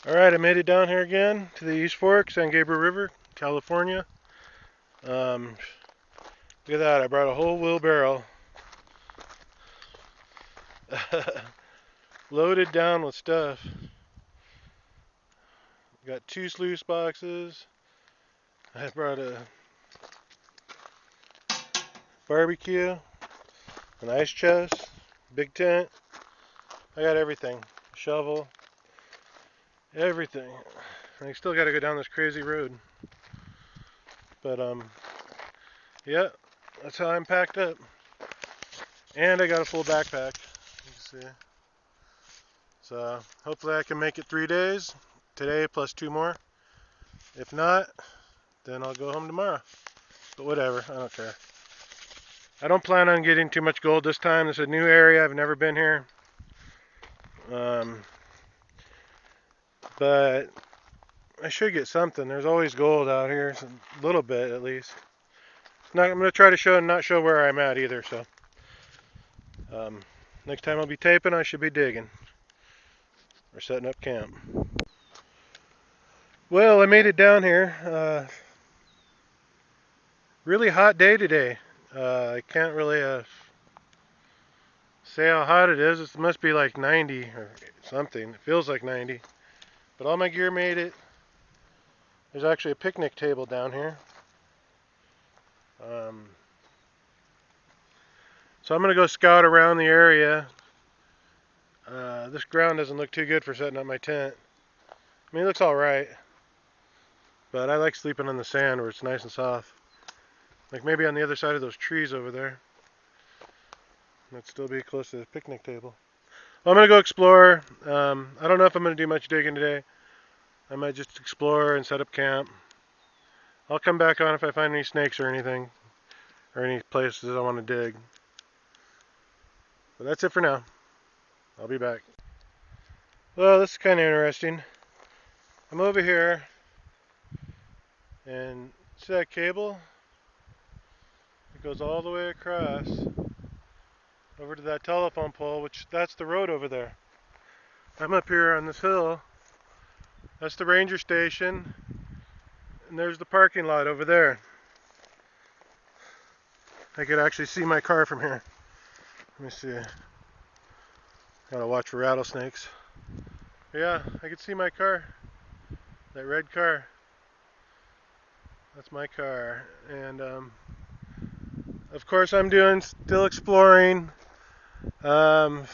Alright, I made it down here again to the East Fork, San Gabriel River, California. Um, Look at that, I brought a whole wheelbarrow loaded down with stuff. Got two sluice boxes. I brought a barbecue, an ice chest, big tent. I got everything. Shovel, everything. And I still gotta go down this crazy road. But yeah, that's how I'm packed up. And I got a full backpack. You can see. So hopefully I can make it 3 days. Today plus 2 more. If not, then I'll go home tomorrow. But whatever, I don't care. I don't plan on getting too much gold this time. This is a new area. I've never been here. But I should get something. There's always gold out here, so a little bit at least. I'm going to try to show and not show where I'm at either. So next time I'll be taping, I should be digging or setting up camp. Well, I made it down here. Really hot day today. I can't really say how hot it is. It must be like 90 or something. It feels like 90. But all my gear made it. There's actually a picnic table down here. So I'm going to go scout around the area. This ground doesn't look too good for setting up my tent. I mean, it looks alright. But I like sleeping on the sand where it's nice and soft. Like maybe on the other side of those trees over there. That'd still be close to the picnic table. Well, I'm going to go explore. I don't know if I'm going to do much digging today. I might just explore and set up camp. I'll come back on if I find any snakes or anything. Or any places I want to dig. But that's it for now. I'll be back. Well, this is kind of interesting. I'm over here. And see that cable? It goes all the way across over to that telephone pole, which that's the road over there. I'm up here on this hill. That's the ranger station. And there's the parking lot over there. I could actually see my car from here. Let me see. Gotta watch for rattlesnakes. Yeah, I could see my car. That red car. That's my car. And of course I'm still exploring. Looks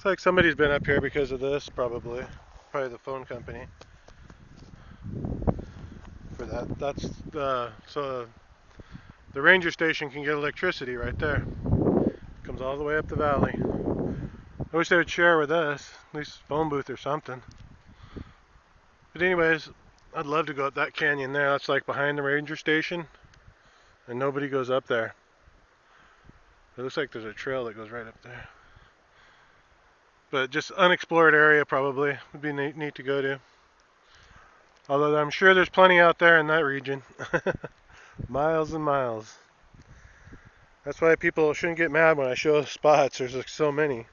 like somebody's been up here because of this, probably the phone company for that. That's so the ranger station can get electricity right there. It comes all the way up the valley. I wish they would share with us, at least phone booth or something. But anyways, I'd love to go up that canyon there. That's like behind the ranger station, and nobody goes up there. It looks like there's a trail that goes right up there. But just unexplored area probably would be neat to go to. Although I'm sure there's plenty out there in that region. Miles and miles. That's why people shouldn't get mad when I show spots. There's like so many.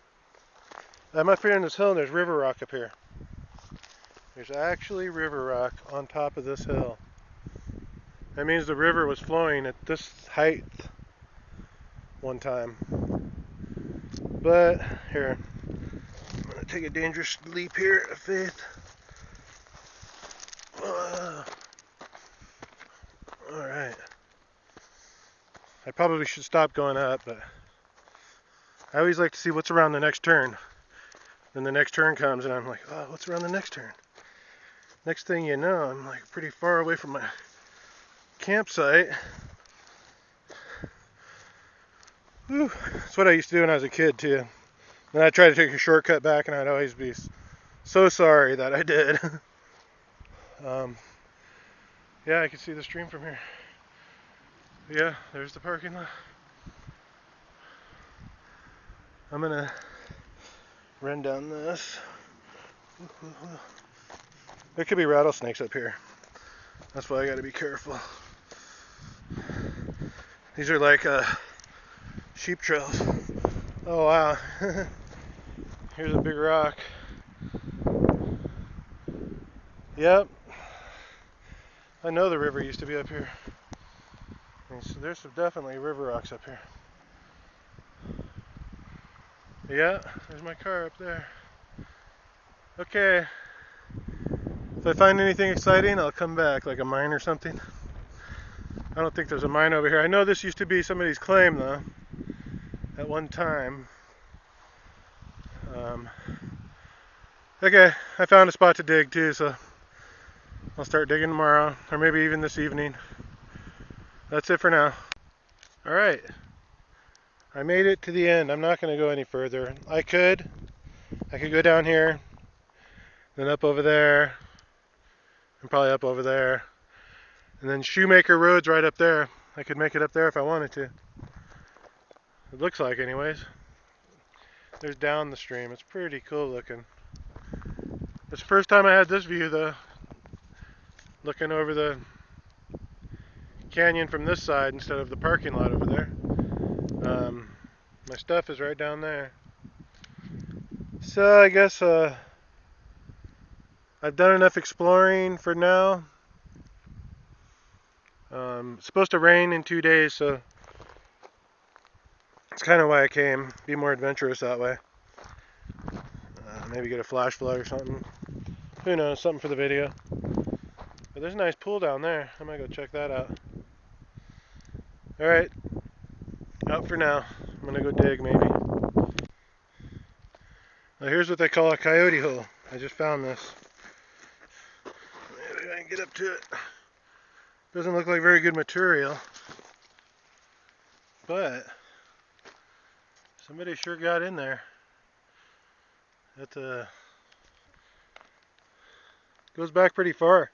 I'm up here in this hill and there's river rock up here. There's actually river rock on top of this hill. That means the river was flowing at this height one time. But here, I'm gonna take a dangerous leap here of faith. Alright. I probably should stop going up, but I always like to see what's around the next turn. Then the next turn comes and I'm like, oh, what's around the next turn? Next thing you know, I'm like pretty far away from my campsite. Whew. That's what I used to do when I was a kid too. Then I'd try to take a shortcut back and I'd always be so sorry that I did. Yeah, I can see the stream from here. Yeah, there's the parking lot. I'm gonna run down this. There could be rattlesnakes up here. That's why I gotta be careful. These are like sheep trails. Oh wow. Here's a big rock. Yep. I know the river used to be up here. There's some definitely river rocks up here. Yeah, there's my car up there. Okay. If I find anything exciting, I'll come back, like a mine or something. I don't think there's a mine over here. I know this used to be somebody's claim, though, at one time. Okay, I found a spot to dig, too, so I'll start digging tomorrow, or maybe even this evening. That's it for now. Alright, I made it to the end. I'm not going to go any further. I could go down here, then up over there, and probably up over there, and then Shoemaker Road's right up there. I could make it up there if I wanted to. It looks like, anyways. There's down the stream. It's pretty cool looking. It's the first time I had this view, though, looking over the canyon from this side instead of the parking lot over there. My stuff is right down there. So I guess I've done enough exploring for now. It's supposed to rain in 2 days, so that's kind of why I came. Be more adventurous that way. Maybe get a flash flood or something. Who knows, something for the video. But there's a nice pool down there. I might go check that out. Alright, out for now. I'm gonna go dig maybe. Now here's what they call a coyote hole. I just found this. Maybe I can get up to it. Doesn't look like very good material, but somebody sure got in there. It goes back pretty far.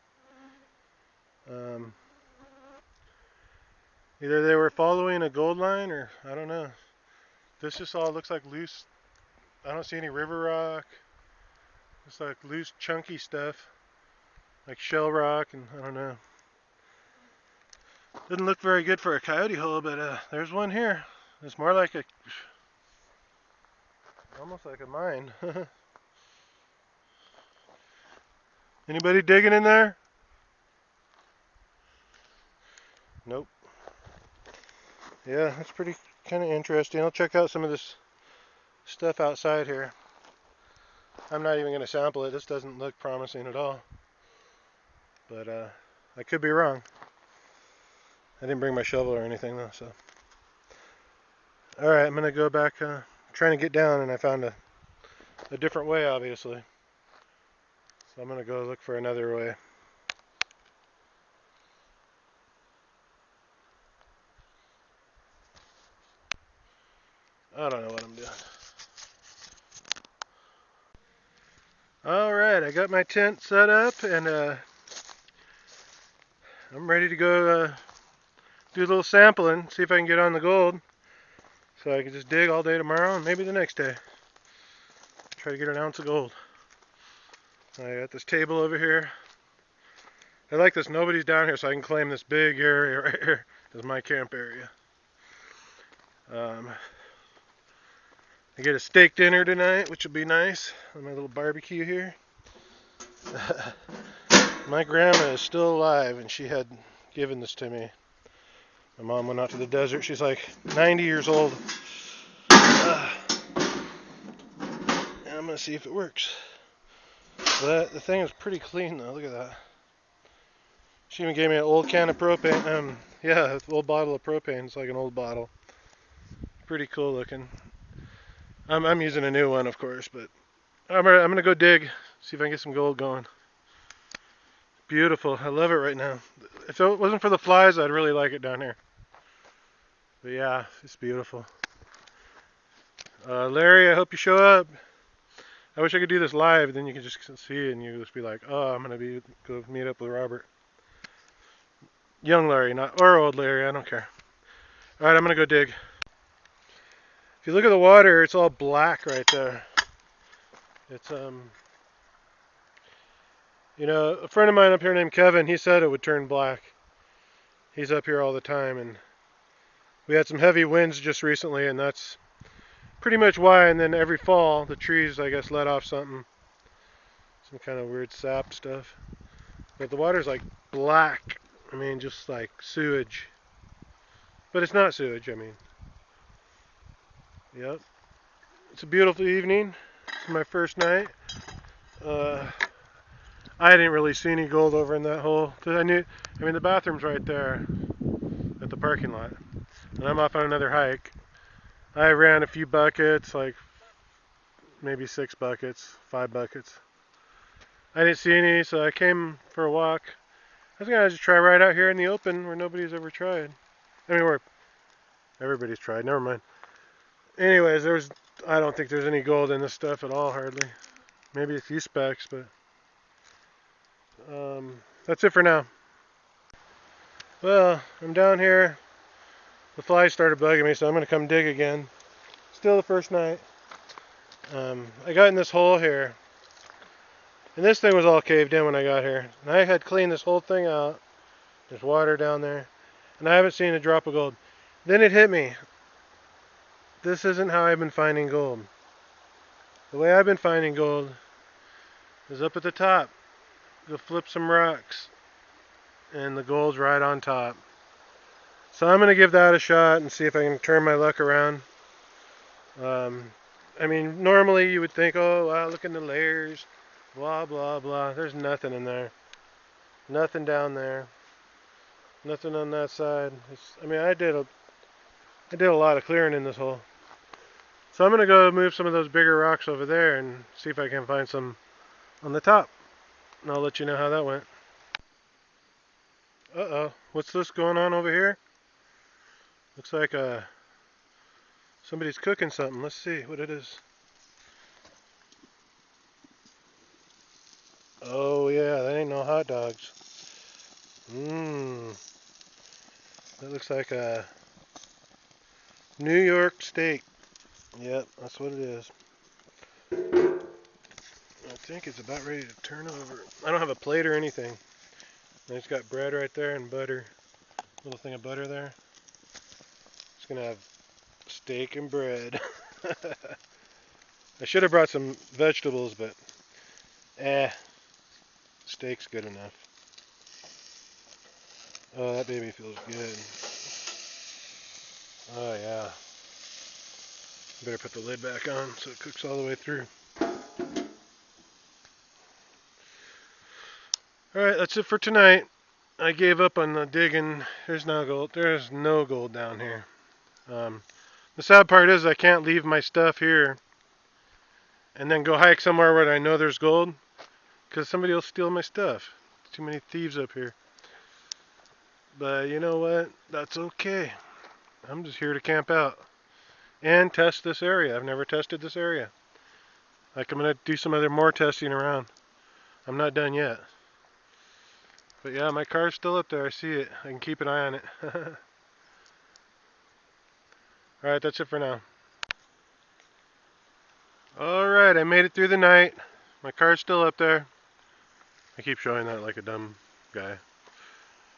Either they were following a gold line, or I don't know. This just all looks like loose. I don't see any river rock. It's like loose, chunky stuff, like shell rock, and I don't know. Didn't look very good for a coyote hole, but there's one here. It's more like almost like a mine. Anybody digging in there? Nope. Yeah, that's pretty kind of interesting. I'll check out some of this stuff outside here. I'm not even going to sample it. This doesn't look promising at all. But I could be wrong. I didn't bring my shovel or anything though, so. Alright, I'm going to go back trying to get down, and I found a different way, obviously. So I'm going to go look for another way. I don't know what I'm doing. Alright, I got my tent set up, and I'm ready to go do a little sampling, see if I can get on the gold. So I can just dig all day tomorrow and maybe the next day. Try to get an ounce of gold. I got this table over here. I like this, nobody's down here, so I can claim this big area right here as my camp area. I get a steak dinner tonight, which will be nice, on my little barbecue here. My grandma is still alive, and she had given this to me. My mom went out to the desert. She's like 90 years old. And I'm going to see if it works. But the thing is pretty clean, though. Look at that. She even gave me an old can of propane. Yeah, an old bottle of propane. It's like an old bottle. Pretty cool looking. I'm using a new one, of course, but I'm going to go dig, see if I can get some gold going. Beautiful. I love it right now. If it wasn't for the flies, I'd really like it down here. But yeah, it's beautiful. Larry, I hope you show up. I wish I could do this live, then you could just see it and you just be like, oh, I'm going to go meet up with Robert. Young Larry, or old Larry, I don't care. Alright, I'm going to go dig. If you look at the water, it's all black right there. It's, you know, a friend of mine up here named Kevin, he said it would turn black. He's up here all the time, and we had some heavy winds just recently, and that's pretty much why. And then every fall, the trees, I guess, let off something, some kind of weird sap stuff. But the water's like black. I mean, just like sewage. But it's not sewage, I mean. Yep. It's a beautiful evening. It's my first night. Uh, I didn't really see any gold over in that hole. Cause I mean, the bathroom's right there at the parking lot. And I'm off on another hike. I ran a few buckets, like maybe 6 buckets, 5 buckets. I didn't see any, so I came for a walk. I was gonna just try right out here in the open where nobody's ever tried. I mean, where everybody's tried. Never mind. Anyways, I don't think there's any gold in this stuff at all, hardly. Maybe a few specks, but that's it for now. Well, I'm down here. The flies started bugging me, so I'm gonna come dig again. Still the first night. I got in this hole here, and this thing was all caved in when I got here. And I had cleaned this whole thing out. There's water down there, and I haven't seen a drop of gold. Then it hit me. This isn't how I've been finding gold. The way I've been finding gold is up at the top. Go flip some rocks, and the gold's right on top. So I'm gonna give that a shot and see if I can turn my luck around. I mean, normally you would think, oh wow, look in the layers, blah blah blah. There's nothing in there, nothing down there, nothing on that side. I mean, I did a lot of clearing in this hole. So I'm gonna go move some of those bigger rocks over there and see if I can find some on the top. And I'll let you know how that went. Uh-oh, what's this going on over here? Looks like somebody's cooking something. Let's see what it is. Oh yeah, that ain't no hot dogs. Mmm. That looks like a New York steak. Yep, that's what it is. I think it's about ready to turn over. I don't have a plate or anything. And it's got bread right there and butter. Little thing of butter there. It's gonna have steak and bread. I should have brought some vegetables, but steak's good enough. Oh, that baby feels good. Oh yeah. Better put the lid back on so it cooks all the way through. Alright, that's it for tonight. I gave up on the digging. There's no gold. There's no gold down here. The sad part is I can't leave my stuff here and then go hike somewhere where I know there's gold, because somebody will steal my stuff. Too many thieves up here. But you know what? That's okay. I'm just here to camp out and test this area. I've never tested this area. Like, I'm going to do some more testing around. I'm not done yet. But yeah, my car's still up there. I see it. I can keep an eye on it. Alright, that's it for now. Alright, I made it through the night. My car's still up there. I keep showing that like a dumb guy.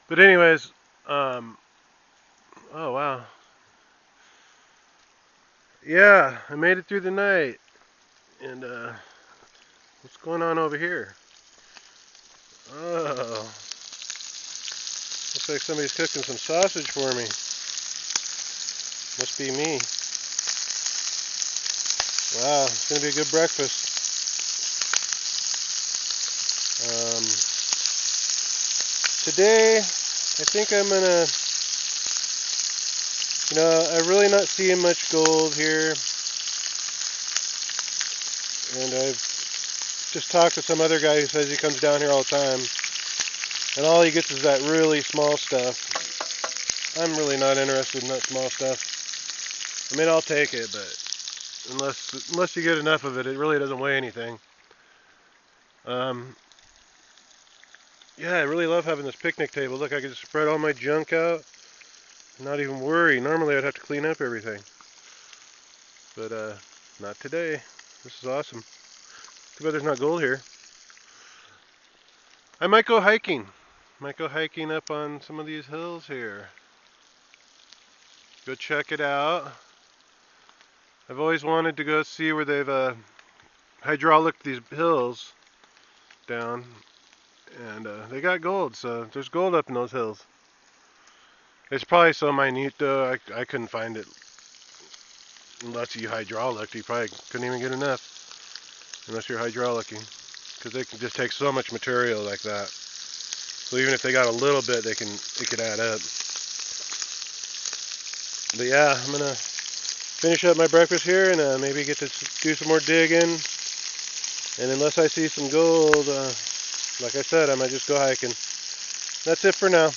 But anyways, oh wow. Yeah, I made it through the night. And what's going on over here? Oh, looks like somebody's cooking some sausage for me. Must be me. Wow, it's gonna be a good breakfast. Today, I think I'm gonna, I'm really not seeing much gold here. And I've just talked to some other guy who says he comes down here all the time. And all he gets is that really small stuff. I'm really not interested in that small stuff. I mean, I'll take it, but unless you get enough of it, it really doesn't weigh anything. Yeah, I really love having this picnic table. Look, I can just spread all my junk out and not even worry. Normally I'd have to clean up everything. But not today. This is awesome. Too bad there's not gold here. I might go hiking. Might go hiking up on some of these hills here. Go check it out. I've always wanted to go see where they've hydraulic these hills down, and they got gold, so there's gold up in those hills. It's probably so minute though, I couldn't find it unless you hydraulic. You probably couldn't even get enough unless you're hydraulicing, because they can just take so much material like that. So even if they got a little bit, it could add up. But yeah, I'm gonna finish up my breakfast here and maybe get to do some more digging. And unless I see some gold, like I said, I might just go hiking. That's it for now.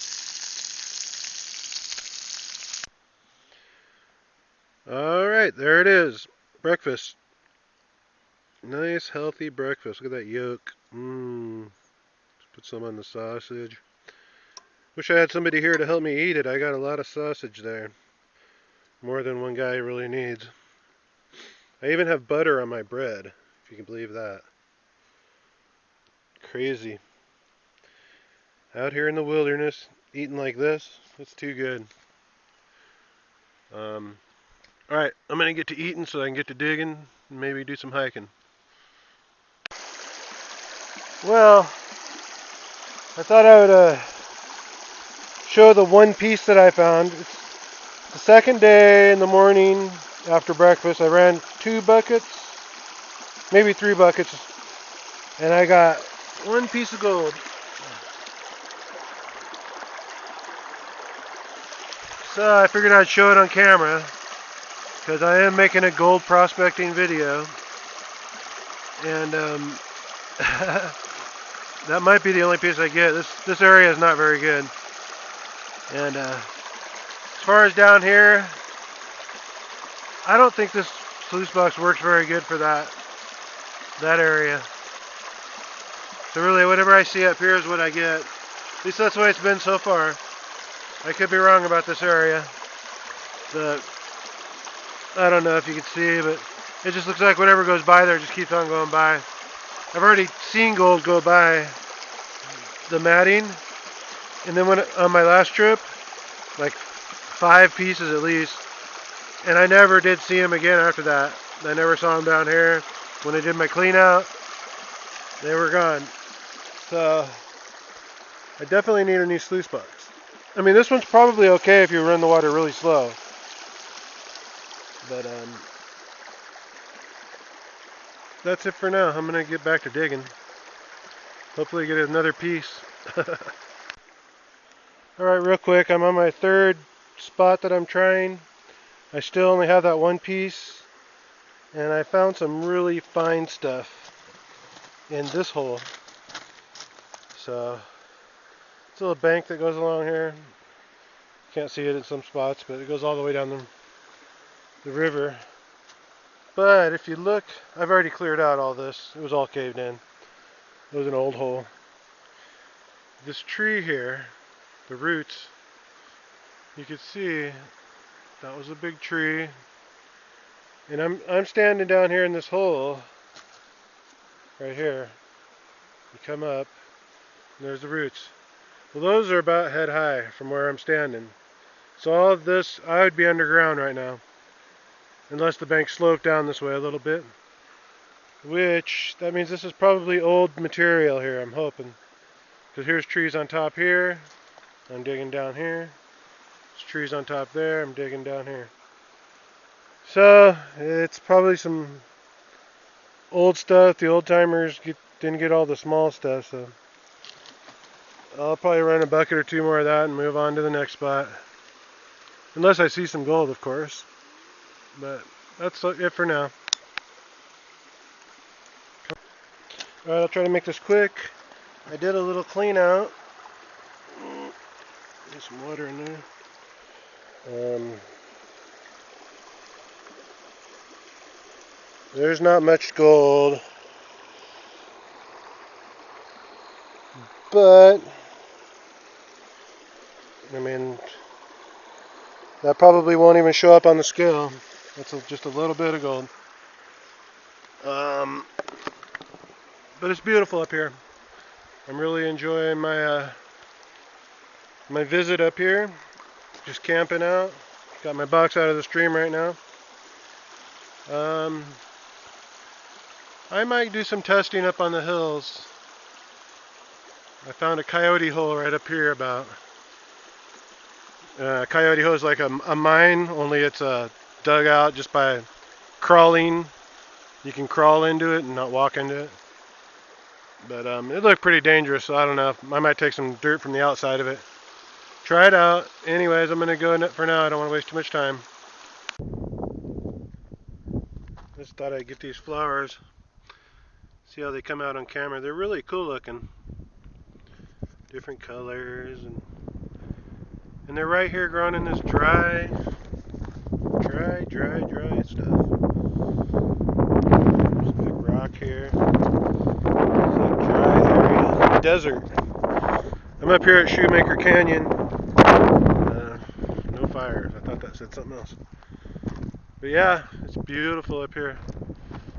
Alright, there it is. Breakfast. Nice, healthy breakfast. Look at that yolk. Just put some on the sausage. Wish I had somebody here to help me eat it. I got a lot of sausage there. More than one guy really needs. I even have butter on my bread, if you can believe that. Crazy. Out here in the wilderness, eating like this, it's too good. Alright, I'm going to get to eating so I can get to digging and maybe do some hiking. Well, I thought I would show the one piece that I found. It's the second day in the morning after breakfast. I ran 2 buckets, maybe 3 buckets, and I got one piece of gold. So I figured I'd show it on camera, because I am making a gold prospecting video, and that might be the only piece I get. This area is not very good. And as far as down here, I don't think this sluice box works very good for that area. So really, whatever I see up here is what I get. At least that's the way it's been so far. I could be wrong about this area. I don't know if you can see, but it just looks like whatever goes by there just keeps on going by. I've already seen gold go by the matting, and then on my last trip, like 5 pieces at least, and I never did see them again after that. I never saw them down here. When I did my clean out, they were gone. So I definitely need a new sluice box. I mean, this one's probably okay if you run the water really slow. But that's it for now. I'm gonna get back to digging. Hopefully get another piece. Alright, real quick, I'm on my 3rd spot that I'm trying. I still only have that one piece, and I found some really fine stuff in this hole. So it's a little bank that goes along here. Can't see it in some spots, but it goes all the way down the river. But if you look, I've already cleared out all this. It was all caved in. It was an old hole. This tree here, the roots, you can see that was a big tree. And I'm standing down here in this hole, right here. You come up, and there's the roots. Well, those are about head high from where I'm standing. So all of this, I would be underground right now, unless the bank sloped down this way a little bit. Which, that means this is probably old material here, I'm hoping. Because here's trees on top here, I'm digging down here. There's trees on top there, I'm digging down here. So, it's probably some old stuff. The old timers didn't get all the small stuff, so I'll probably run a bucket or 2 more of that and move on to the next spot. Unless I see some gold, of course. But that's it for now. Alright, I'll try to make this quick. I did a little clean out. Get some water in there. There's not much gold, but I mean, that probably won't even show up on the scale. That's just a little bit of gold. But it's beautiful up here. I'm really enjoying my my visit up here. Just camping out. Got my box out of the stream right now. Um, I might do some testing up on the hills. I found a coyote hole right up here about. Coyote hole is like a mine, only it's dug out just by crawling. You can crawl into it and not walk into it. But it looked pretty dangerous, so I don't know. I might take some dirt from the outside of it. Try it out. Anyways, I'm going to go for now. I don't want to waste too much time. Just thought I'd get these flowers. See how they come out on camera. They're really cool looking. Different colors. And they're right here growing in this dry stuff. There's a big rock here. It's a dry area. Desert. I'm up here at Shoemaker Canyon. No fires. I thought that said something else. But yeah, it's beautiful up here.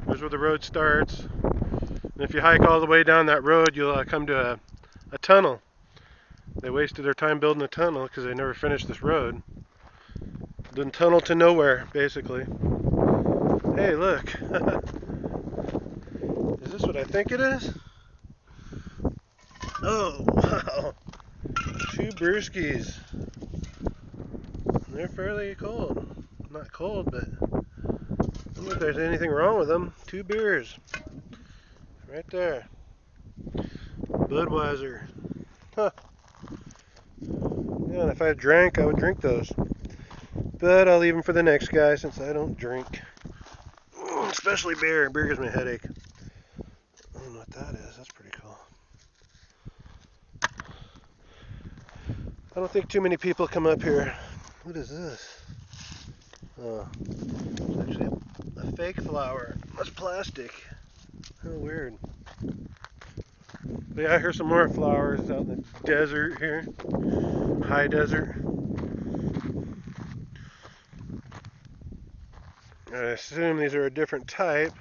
There's where the road starts. And if you hike all the way down that road, you'll come to a tunnel. They wasted their time building a tunnel because they never finished this road. The tunnel to nowhere, basically. Hey, look. Is this what I think it is? Oh, wow. 2 brewskis. They're fairly cold. Not cold, but I don't know if there's anything wrong with them. 2 beers. Right there. Budweiser. Huh. Yeah, and if I drank, I would drink those. But I'll leave them for the next guy since I don't drink. Especially beer. Beer gives me a headache. I don't know what that is. That's pretty cool. I don't think too many people come up here. What is this? Oh, it's actually a fake flower. That's plastic. How weird. But yeah, here's some more flowers out in the desert here. High desert. I assume these are a different type,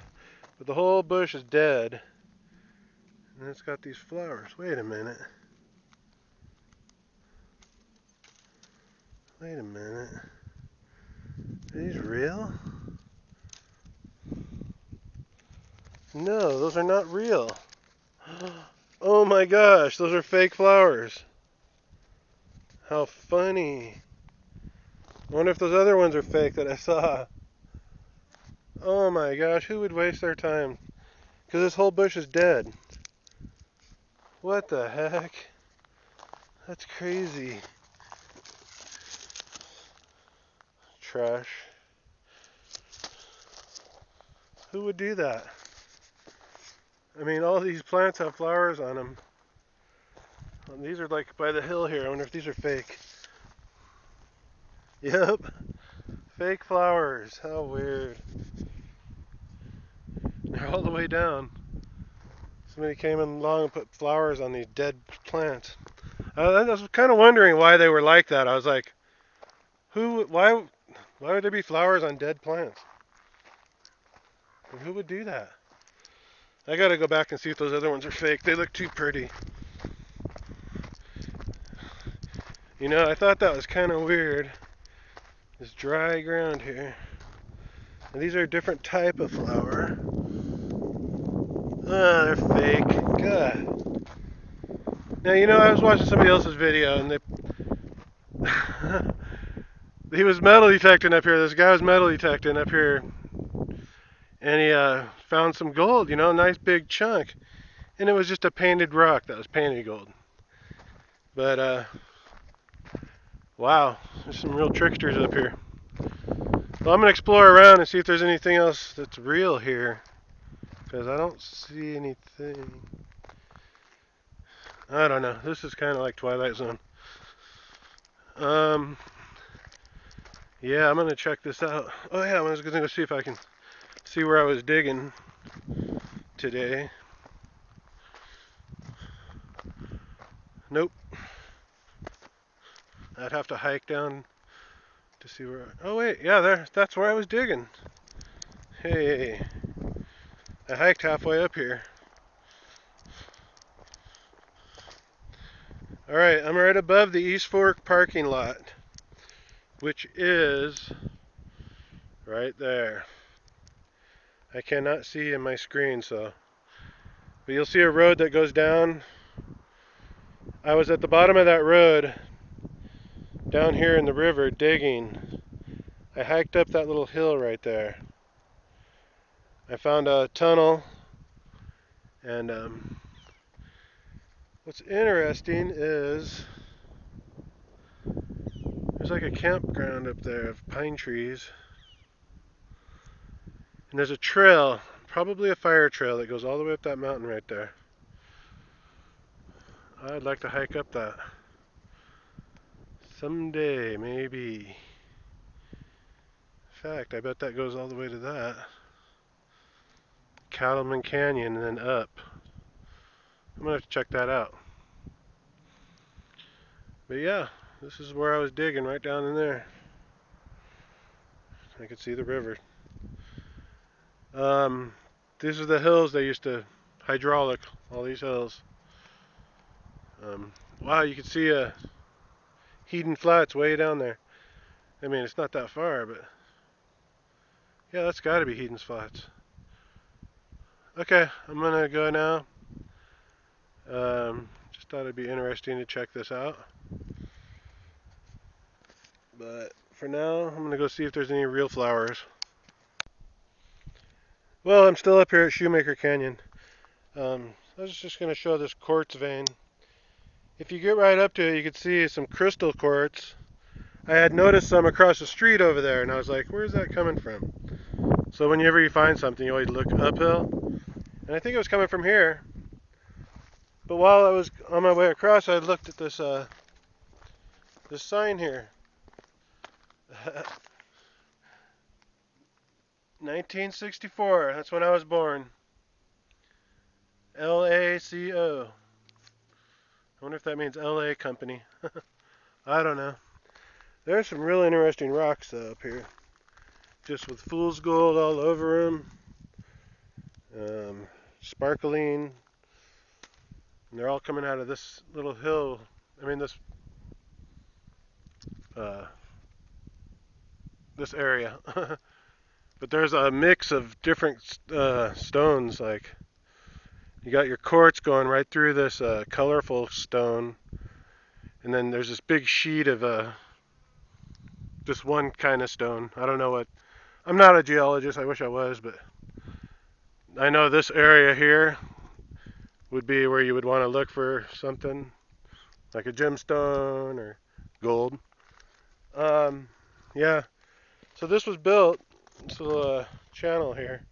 but the whole bush is dead. And it's got these flowers. Wait a minute. Wait a minute. Are these real? No, those are not real. Oh my gosh, those are fake flowers. How funny. I wonder if those other ones are fake that I saw. Oh my gosh, who would waste their time? Because this whole bush is dead. What the heck? That's crazy. Trash. Who would do that? I mean, all these plants have flowers on them. And these are like by the hill here. I wonder if these are fake. Yep. Fake flowers. How weird. They're all the way down. Somebody came along and put flowers on these dead plants. I was kind of wondering why they were like that. I was like, why would there be flowers on dead plants? Who would do that? I gotta go back and see if those other ones are fake. They look too pretty. You know, I thought that was kind of weird. This dry ground here. And these are a different type of flower. Ah, they're fake. God. Now, you know, I was watching somebody else's video and he was metal detecting up here. This guy was metal detecting up here. And he found some gold, you know, a nice big chunk. And it was just a painted rock that was painted gold. But, wow, there's some real tricksters up here. Well, I'm going to explore around and see if there's anything else that's real here. Because I don't see anything. I don't know. This is kind of like Twilight Zone. Yeah, I'm going to check this out. Oh, yeah, I was going to go see if I can see where I was digging today. Nope. I'd have to hike down to see where. Oh wait, yeah, that's where I was digging. Hey, I hiked halfway up here. All right, I'm right above the East Fork parking lot, which is right there. I cannot see in my screen, so. But you'll see a road that goes down. I was at the bottom of that road down here in the river digging. I hiked up that little hill right there. I found a tunnel, and what's interesting is there's like a campground up there of pine trees, and there's a trail, probably a fire trail that goes all the way up that mountain right there. I'd like to hike up that someday, maybe. In fact, I bet that goes all the way to that Cattleman Canyon and then up. I'm gonna have to check that out. But yeah, this is where I was digging, right down in there. I could see the river. These are the hills they used to hydraulic, all these hills. Wow, you can see Heaton Flats way down there. I mean, it's not that far, but yeah, that's got to be Heaton's Flats. Okay, I'm gonna go now. Just thought it'd be interesting to check this out. But for now, I'm gonna go see if there's any real flowers. Well, I'm still up here at Shoemaker Canyon. I was just gonna show this quartz vein. If you get right up to it, you can see some crystal quartz. I had noticed some across the street over there, and I was like, where's that coming from? So whenever you find something, you always look uphill. And I think it was coming from here. But while I was on my way across, I looked at this this sign here. 1964, that's when I was born. LACO. I wonder if that means LA Company. I don't know. There's some real interesting rocks up here. Just with fool's gold all over them. Sparkling. And they're all coming out of this little hill. I mean, this area. But there's a mix of different stones. Like, you got your quartz going right through this colorful stone. And then there's this big sheet of just one kind of stone. I don't know what. I'm not a geologist. I wish I was, but I know this area here would be where you would want to look for something like a gemstone or gold. Yeah. So this was built, this little channel here,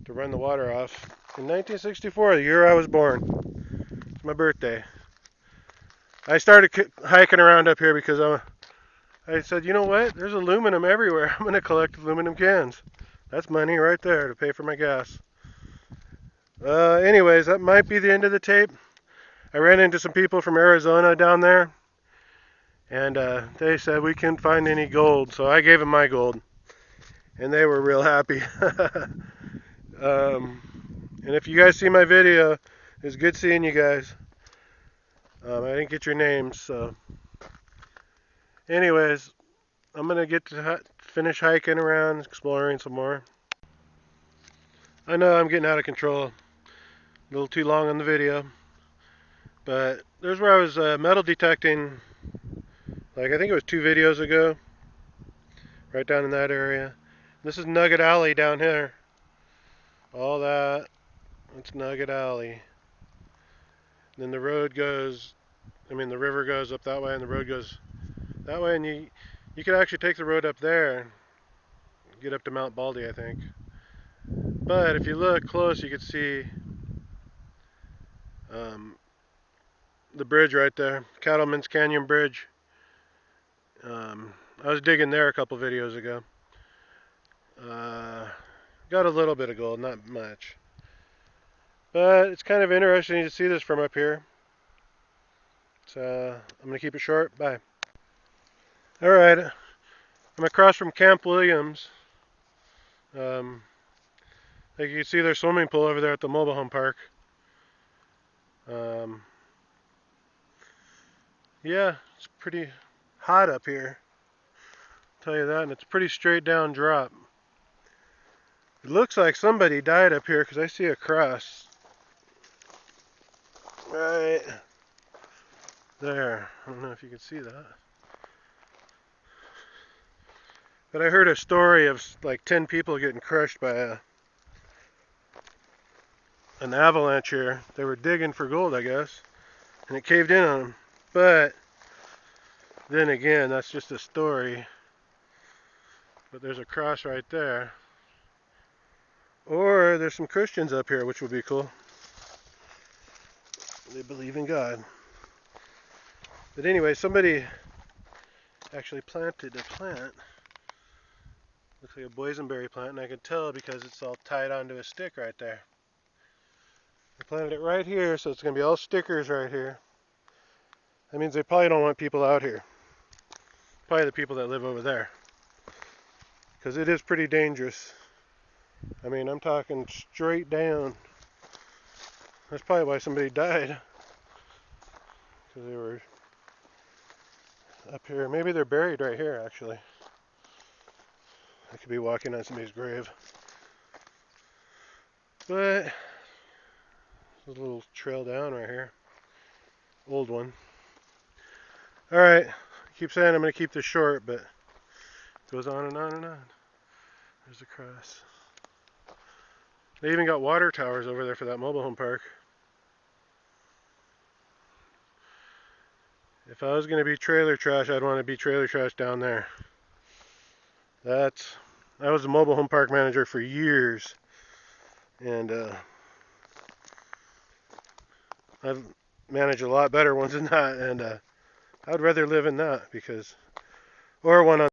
to run the water off in 1964, the year I was born. It's my birthday. I started hiking around up here because I said, you know what? There's aluminum everywhere. I'm going to collect aluminum cans. That's money right there to pay for my gas. Anyways, that might be the end of the tape. I ran into some people from Arizona down there, and they said we couldn't find any gold, so I gave them my gold, and they were real happy. And if you guys see my video, it's good seeing you guys. I didn't get your names, so. Anyways, I'm gonna get to finish hiking around, exploring some more. I know I'm getting out of control, a little too long on the video, but there's where I was metal detecting, like I think it was 2 videos ago, right down in that area. This is Nugget Alley down here. All that's Nugget Alley. And then the road goes, I mean the river goes up that way and the road goes that way, and you could actually take the road up there, get up to Mount Baldy, I think. But if you look close, you can see the bridge right there, Cattleman's Canyon Bridge. I was digging there a couple videos ago. Got a little bit of gold, not much. But it's kind of interesting to see this from up here. So I'm going to keep it short. Bye. Alright, I'm across from Camp Williams. Like you can see their swimming pool over there at the mobile home park. Yeah, it's pretty hot up here, I'll tell you that, and it's a pretty straight down drop. It looks like somebody died up here because I see a cross right there. I don't know if you can see that. But I heard a story of like 10 people getting crushed by an avalanche here. They were digging for gold, I guess, and it caved in on them. But then again, that's just a story. But there's a cross right there. Or there's some Christians up here, which would be cool. They believe in God. But anyway, somebody actually planted a plant. Looks like a boysenberry plant, and I can tell because it's all tied onto a stick right there. They planted it right here, so it's going to be all stickers right here. That means they probably don't want people out here. Probably the people that live over there. Because it is pretty dangerous. I mean, I'm talking straight down. That's probably why somebody died. Because they were up here. Maybe they're buried right here, actually. I could be walking on somebody's grave. But there's a little trail down right here. Old one. Alright. I keep saying I'm going to keep this short, but it goes on and on and on. There's the cross. They even got water towers over there for that mobile home park. If I was going to be trailer trash, I'd want to be trailer trash down there. I was a mobile home park manager for years. And I've managed a lot better ones than that. And I'd rather live in that because, or one on